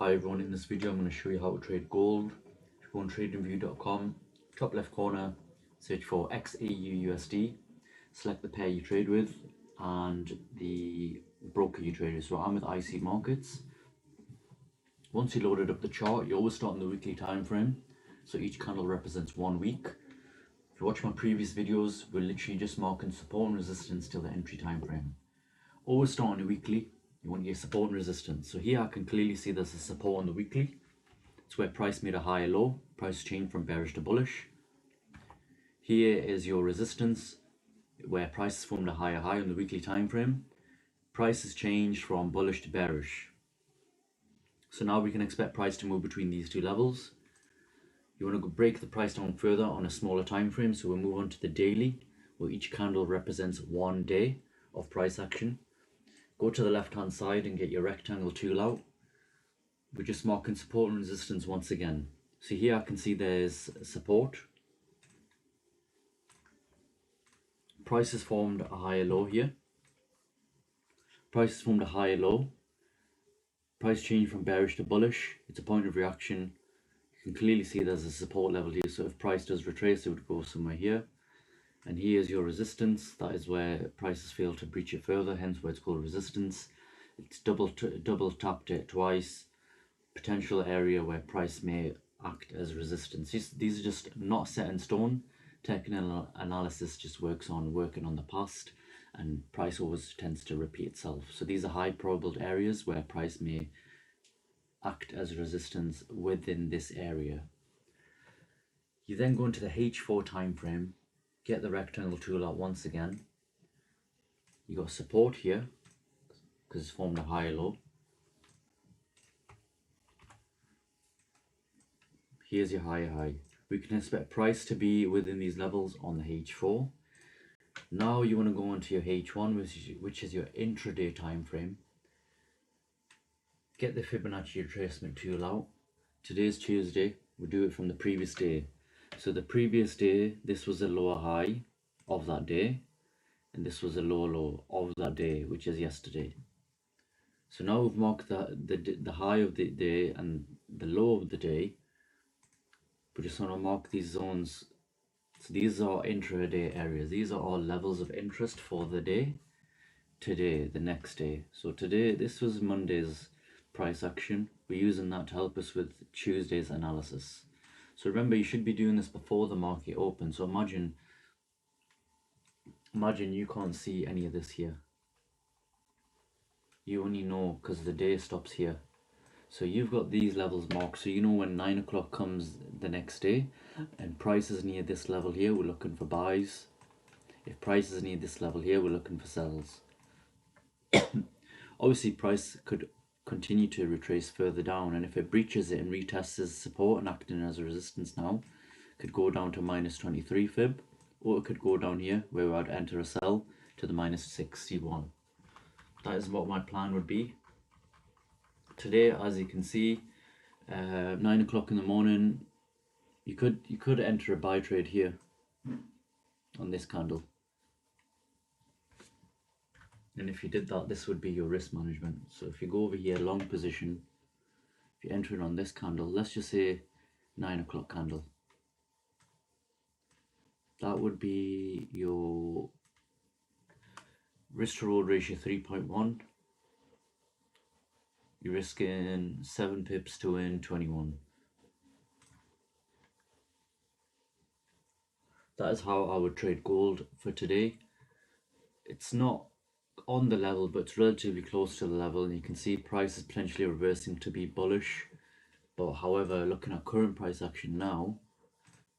Hi everyone, in this video I'm going to show you how to trade gold. If you go on tradingview.com, top left corner, search for xauusd, select the pair you trade with and the broker you trade with. So I'm with IC Markets. Once you loaded up the chart, you always start on the weekly time frame. So each candle represents 1 week. If you watch my previous videos, we're literally just marking support and resistance till the entry time frame. Always start on the weekly. You want your support and resistance. So here I can clearly see there's a support on the weekly. It's where price made a higher low, price changed from bearish to bullish. Here is your resistance, where price formed a higher high on the weekly time frame. Price has changed from bullish to bearish. So now we can expect price to move between these two levels. You want to break the price down further on a smaller time frame, so we'll move on to the daily, where each candle represents 1 day of price action. Go to the left hand side and get your rectangle tool out. We're just marking support and resistance once again. So here I can see there's support. Price has formed a higher low here. Price has formed a higher low. Price changed from bearish to bullish. It's a point of reaction. You can clearly see there's a support level here. So if price does retrace, it would go somewhere here. And here's your resistance. That is where prices fail to breach it further, hence why it's called resistance. It's double tapped it twice. Potential area where price may act as resistance. These are just not set in stone. Technical analysis just working on the past, and price always tends to repeat itself. So these are high probability areas where price may act as resistance within this area. You then go into the H4 time frame. Get the rectangle tool out once again. You got support here because it's formed a higher low. Here's your higher high. We can expect price to be within these levels on the H4. Now you want to go into your H1, which is your intraday time frame. Get the Fibonacci retracement tool out. Today's Tuesday. We do it from the previous day. So the previous day, this was a lower high of that day, and this was a lower low of that day, which is yesterday. So now we've marked the high of the day and the low of the day. We just want to mark these zones. So these are intraday areas. These are all levels of interest for the day. Today, the next day. So today, this was Monday's price action. We're using that to help us with Tuesday's analysis. So remember, you should be doing this before the market opens. So imagine you can't see any of this here. You only know because the day stops here. So you've got these levels marked. So you know when 9 o'clock comes the next day and price is near this level here, we're looking for buys. If price is near this level here, we're looking for sells. Obviously, price could continue to retrace further down, and if it breaches it and retests as support and acting as a resistance now, could go down to minus 23 fib, or it could go down here where I'd enter a sell to the minus 61. That is what my plan would be. Today, as you can see, 9 o'clock in the morning, you could enter a buy trade here on this candle. And if you did that, this would be your risk management. So if you go over here, long position, if you enter it on this candle, let's just say 9 o'clock candle. That would be your risk to reward ratio 3.1. You're risking 7 pips to win 21. That is how I would trade gold for today. It's not on the level, but it's relatively close to the level, and you can see price is potentially reversing to be bullish. But however, looking at current price action now,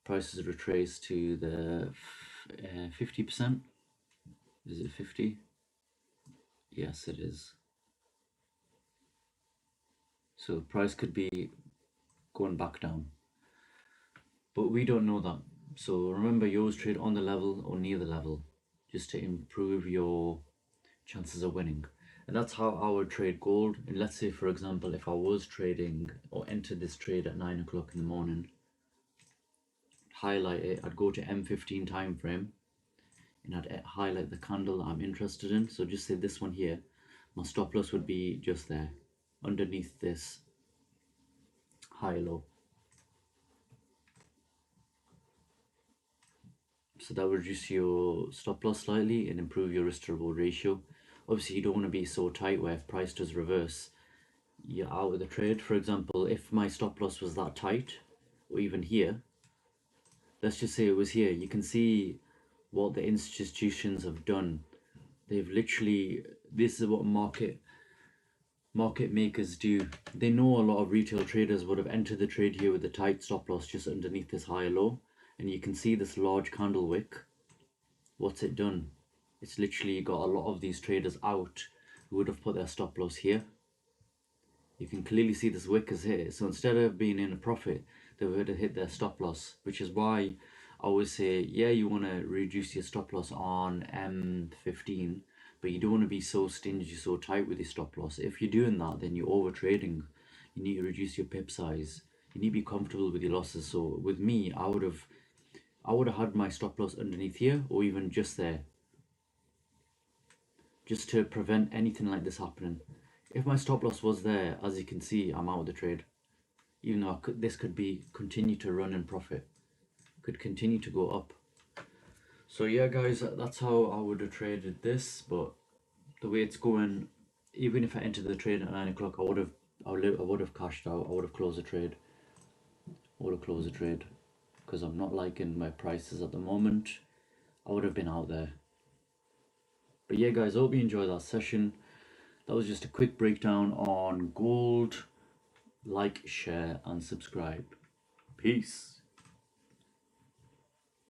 prices retrace to the 50%. Is it 50? Yes, it is. So price could be going back down, but we don't know that. So remember, you always trade on the level or near the level, just to improve your chances of winning. And that's how I would trade gold. And let's say, for example, if I was trading or entered this trade at 9 o'clock in the morning, highlight it, I'd go to M15 time frame and I'd highlight the candle I'm interested in. So just say this one here, my stop loss would be just there underneath this high low. So that will reduce your stop loss slightly and improve your risk to reward ratio. Obviously you don't want to be so tight where if price does reverse, you're out of the trade. For example, if my stop loss was that tight, or even here, let's just say it was here, you can see what the institutions have done. They've literally, this is what market makers do. They know a lot of retail traders would have entered the trade here with a tight stop loss just underneath this high low, and you can see this large candle wick. What's it done? It's literally got a lot of these traders out who would have put their stop loss here. You can clearly see this wick is here. So instead of being in a profit, they would have hit their stop loss, which is why I always say, yeah, you want to reduce your stop loss on M15, but you don't want to be so stingy, so tight with your stop loss. If you're doing that, then you're over trading. You need to reduce your pip size. You need to be comfortable with your losses. So with me, I would have had my stop loss underneath here, or even just there, just to prevent anything like this happening. If my stop loss was there, as you can see, I'm out of the trade. Even though this could be continue to run in profit, could continue to go up. So yeah guys, that's how I would have traded this. But the way it's going, even if I entered the trade at 9 o'clock, I would have cashed out. I would have closed the trade. Because I'm not liking my prices at the moment. I would have been out there. But yeah guys, I hope you enjoyed that session. That was just a quick breakdown on gold. Like, share and subscribe. Peace.